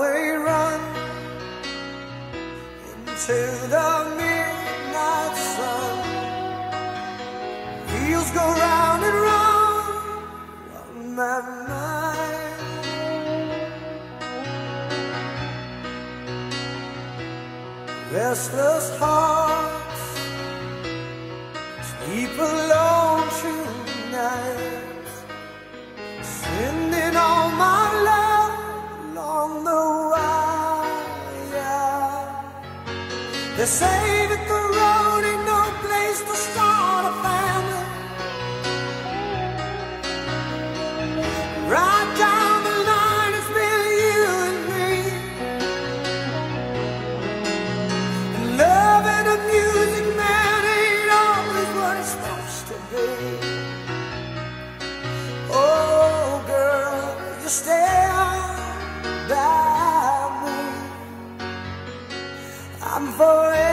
highway run into the midnight sun. Wheels go round and round on my mind. Restless hearts sleep alone tonight, sending all my love along the wire. They say that the road ain't no place to start a family. Right down the line, it's been you and me, and love and the music, man, ain't always what it's supposed to be. Oh girl, you stand by me, I'm forever